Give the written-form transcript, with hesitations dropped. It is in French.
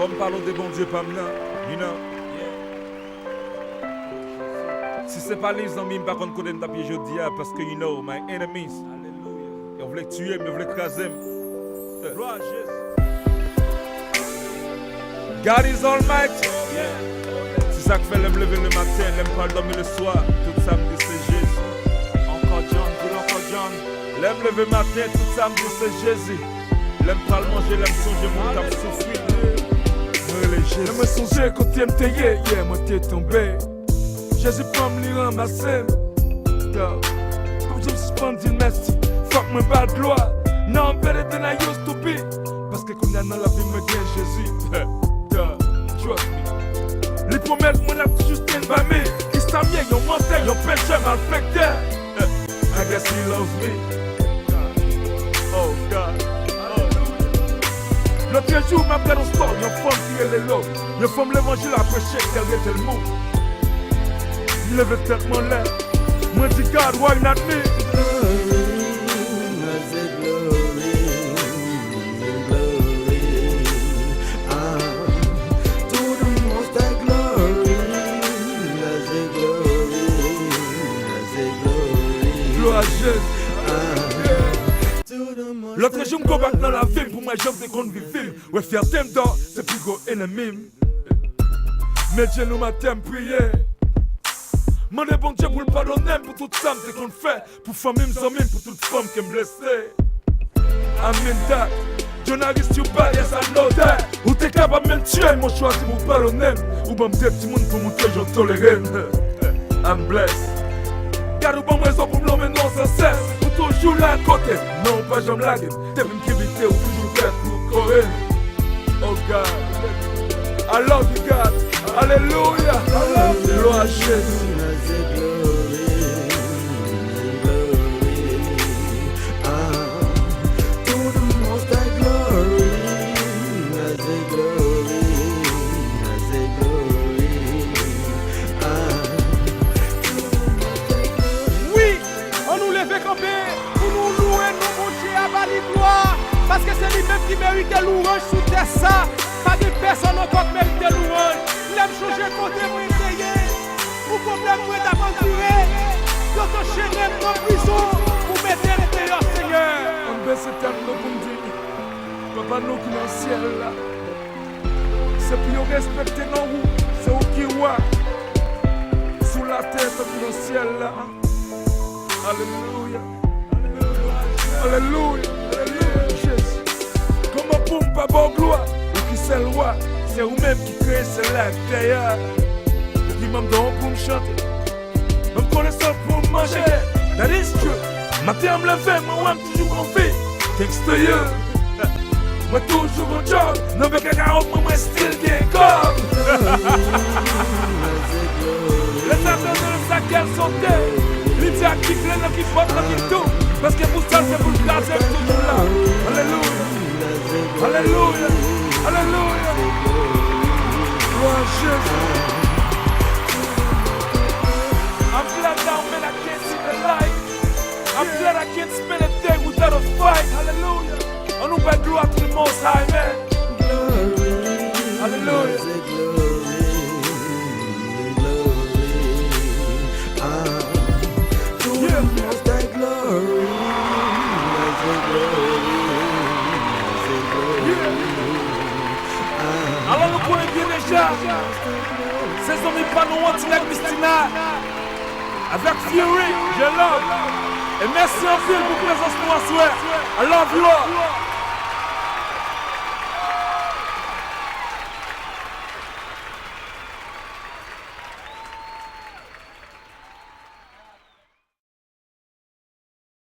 me parler de bon Dieu, pas maintenant, you know. Si c'est pas les amis, par contre, qu'on aime taper jeudi, parce que, you know, my enemies, ils voulaient tuer, mais ils voulaient craser. God is almighty. C'est ça que fait l'aime lever le matin, l'aime pas dormir le soir. Tout samedi c'est Jésus. Encore John. L'aime lever le matin, tout samedi c'est Jésus. L'aime pas le manger, l'aime songer, mon cap souffrir. L'aime me songer quand tu m'es taillé, yeah, moi t'es tombé. Jésus prend me les ramasser. Comme je me suis pendu, merci. Fuck my bad gloire. Now I'm better than I used to be. Parce que quand on a dans la vie, me gagne Jésus. Trust me. Les promesses, moi n'a juste une famille. Qui s'en vient, yon menteur, yon péché mal affecté. I guess he loves me. Oh God. L'autre jour, ma belle sport, yon femme qui est les lots. Yon femme l'évangile à prêcher, qu'elle était le mot. Il levait tête mon lait. Moi dis God, why not me? L'autre jour, je me bats dans la ville pour moi, j'aime qu'on vive. Ouais, faire thème d'or, c'est plus gros ennemi. Mais Dieu nous m'a prié. Mon bon Dieu pour le pardonner pour toute femme qu'on fait. Pour famille, pour toute femme qui me blessée. Amen, that. Dieu n'a rien sur pas, yes, I know that. Ou t'es capable de me tuer, mon choix c'est pour pardonner. Ou bon, des petits monde pour montrer, je tolère. I'm blessed. Car ou bon raison pour me l'emmener non sans cesse. Ou toujours là à côté, non pas j'aime la gueule. T'es même qui éviter ou toujours fait pour courir. Oh God, I love you God. Alléluia, I love you Lord Jésus. Parce que c'est lui-même qui mérite louange sous terre ça. Pas de personne encore qui mérite louange. L'aime changer côté pour essayer. Pour problème pour t'aventurer. Dans ton chaîne, dans prison. Pour mettre l'intérieur, Seigneur. On baisse cette table pour nous dire. Papa, nous qui dans le ciel là. C'est pour respecter nos roues. C'est où qui voit. Sous la terre, c'est pour le ciel là. Alléluia. Alléluia. Pas bon gloire, ou qui c'est le roi, c'est vous-même qui crée cela d'ailleurs. Qui m'aime donc pour me chanter, même connaissant pour me manger. That is true. Matin me lever, moi toujours en vie. Thanks to you. Moi toujours en job, non mais quelqu'un autre, moi still bien comme. Les attentes de sa guerre sont des. L'idée à qui plaît, qui porte, qui tout. Parce que pour ça, c'est pour le garder toujours là. Alléluia. Alléluia, alléluia. Gloire Jésus. I'm glad now, man, I can't see the light. I'm glad I can't spend a day without a fight. Hallelujah. On nous fait gloire to the Most High, man. Hallelujah. Alors nous connaissons bien déjà ces hommes pas nous ont avec Christina, avec Fury, je love. Et merci en ville pour présence pour moi, I love you all.